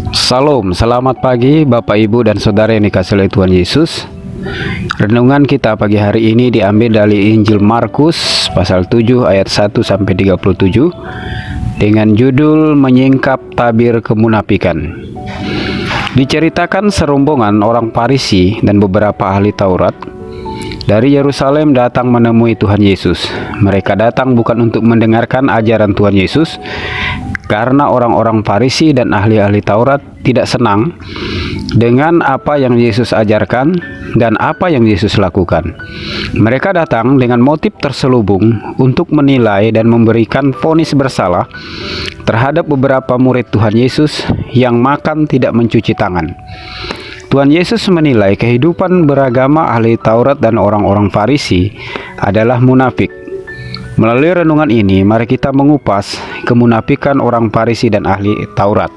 Salam, selamat pagi Bapak Ibu dan Saudara yang dikasihi oleh Tuhan Yesus. Renungan kita pagi hari ini diambil dari Injil Markus pasal 7 ayat 1 sampai 37 dengan judul menyingkap tabir kemunafikan. Diceritakan serombongan orang Farisi dan beberapa ahli Taurat dari Yerusalem datang menemui Tuhan Yesus. Mereka datang bukan untuk mendengarkan ajaran Tuhan Yesus, karena orang-orang Farisi dan ahli-ahli Taurat tidak senang dengan apa yang Yesus ajarkan dan apa yang Yesus lakukan. Mereka datang dengan motif terselubung untuk menilai dan memberikan vonis bersalah terhadap beberapa murid Tuhan Yesus yang makan tidak mencuci tangan. Tuhan Yesus menilai kehidupan beragama ahli Taurat dan orang-orang Farisi adalah munafik. Melalui renungan ini, mari kita mengupas kemunafikan orang Farisi dan ahli Taurat.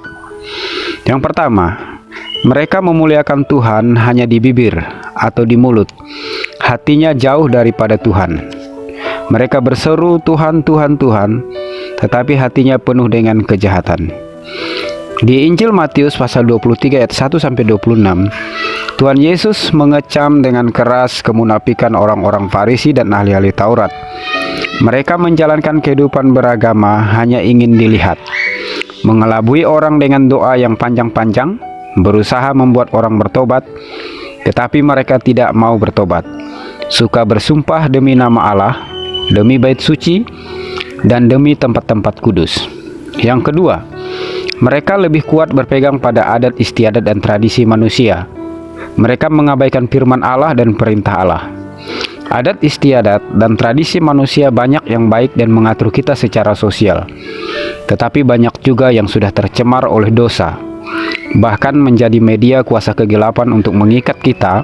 Yang pertama, mereka memuliakan Tuhan hanya di bibir atau di mulut, hatinya jauh daripada Tuhan. Mereka berseru Tuhan, Tuhan, Tuhan, tetapi hatinya penuh dengan kejahatan. Di Injil Matius pasal 23 ayat 1 sampai 26, Tuhan Yesus mengecam dengan keras kemunafikan orang-orang Farisi dan ahli-ahli Taurat. Mereka menjalankan kehidupan beragama hanya ingin dilihat, mengelabui orang dengan doa yang panjang-panjang, berusaha membuat orang bertobat, tetapi mereka tidak mau bertobat. Suka bersumpah demi nama Allah, demi bait suci, dan demi tempat-tempat kudus. Yang kedua, mereka lebih kuat berpegang pada adat istiadat dan tradisi manusia. Mereka mengabaikan firman Allah dan perintah Allah. Adat istiadat dan tradisi manusia banyak yang baik dan mengatur kita secara sosial, tetapi banyak juga yang sudah tercemar oleh dosa, bahkan menjadi media kuasa kegelapan untuk mengikat kita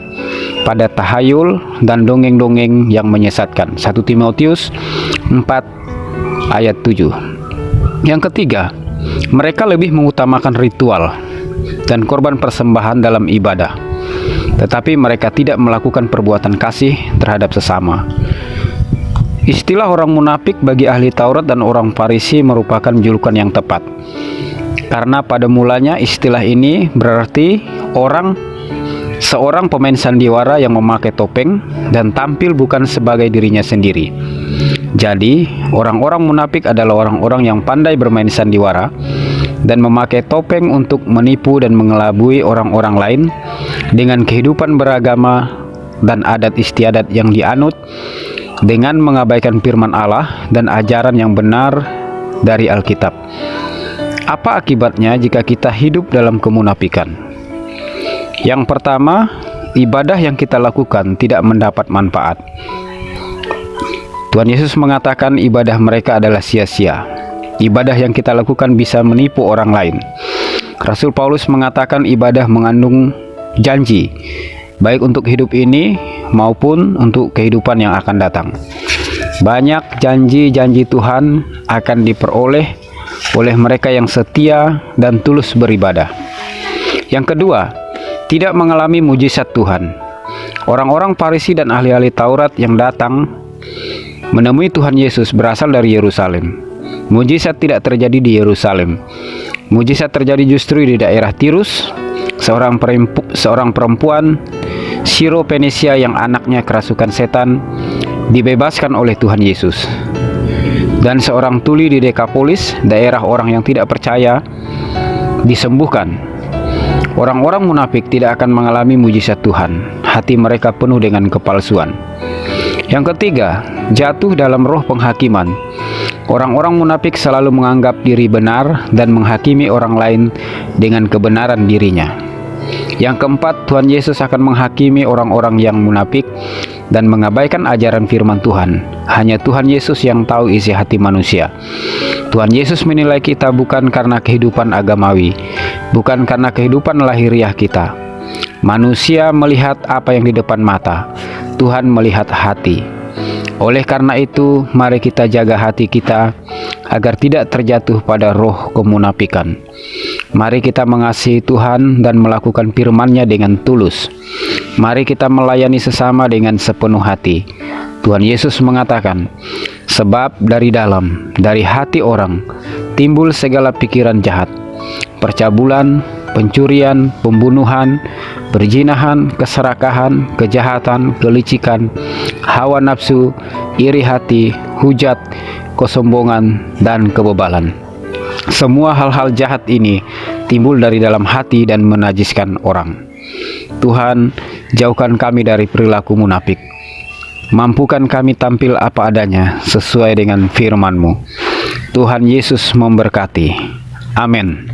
pada tahayul dan dongeng-dongeng yang menyesatkan. 1 Timotius 4 ayat 7. Yang ketiga, mereka lebih mengutamakan ritual dan korban persembahan dalam ibadah, tetapi mereka tidak melakukan perbuatan kasih terhadap sesama. Istilah orang munafik bagi ahli Taurat dan orang Farisi merupakan julukan yang tepat, karena pada mulanya istilah ini berarti seorang pemain sandiwara yang memakai topeng dan tampil bukan sebagai dirinya sendiri. Jadi, orang-orang munafik adalah orang-orang yang pandai bermain sandiwara dan memakai topeng untuk menipu dan mengelabui orang-orang lain dengan kehidupan beragama dan adat istiadat yang dianut, dengan mengabaikan firman Allah dan ajaran yang benar dari Alkitab. Apa akibatnya jika kita hidup dalam kemunafikan? Yang pertama, ibadah yang kita lakukan tidak mendapat manfaat. Tuhan Yesus mengatakan ibadah mereka adalah sia-sia. Ibadah yang kita lakukan bisa menipu orang lain. Rasul Paulus mengatakan ibadah mengandung janji, baik untuk hidup ini maupun untuk kehidupan yang akan datang. Banyak janji-janji Tuhan akan diperoleh oleh mereka yang setia dan tulus beribadah. Yang kedua, tidak mengalami mujizat Tuhan. Orang-orang Farisi dan ahli-ahli Taurat yang datang menemui Tuhan Yesus berasal dari Yerusalem. Mujizat tidak terjadi di Yerusalem. Mujizat terjadi justru di daerah Tirus. Seorang perempuan Siro-Fenisia yang anaknya kerasukan setan dibebaskan oleh Tuhan Yesus. Dan seorang tuli di Dekapolis, daerah orang yang tidak percaya, disembuhkan. Orang-orang munafik tidak akan mengalami mujizat Tuhan. Hati mereka penuh dengan kepalsuan. Yang ketiga, jatuh dalam roh penghakiman. Orang-orang munafik selalu menganggap diri benar dan menghakimi orang lain dengan kebenaran dirinya. Yang keempat, Tuhan Yesus akan menghakimi orang-orang yang munafik dan mengabaikan ajaran firman Tuhan. Hanya Tuhan Yesus yang tahu isi hati manusia. Tuhan Yesus menilai kita bukan karena kehidupan agamawi, bukan karena kehidupan lahiriah kita. Manusia melihat apa yang di depan mata, Tuhan melihat hati. Oleh karena itu, mari kita jaga hati kita agar tidak terjatuh pada roh kemunafikan. Mari kita mengasihi Tuhan dan melakukan firman-Nya dengan tulus. Mari kita melayani sesama dengan sepenuh hati. Tuhan Yesus mengatakan, Sebab dari dalam, dari hati orang, timbul segala pikiran jahat, percabulan, pencurian, pembunuhan, perzinahan, keserakahan, kejahatan, kelicikan, hawa nafsu, iri hati, hujat, kesombongan, dan kebebalan. Semua hal-hal jahat ini timbul dari dalam hati dan menajiskan orang. Tuhan, jauhkan kami dari perilaku munafik. Mampukan kami tampil apa adanya sesuai dengan firman-Mu. Tuhan Yesus memberkati. Amin.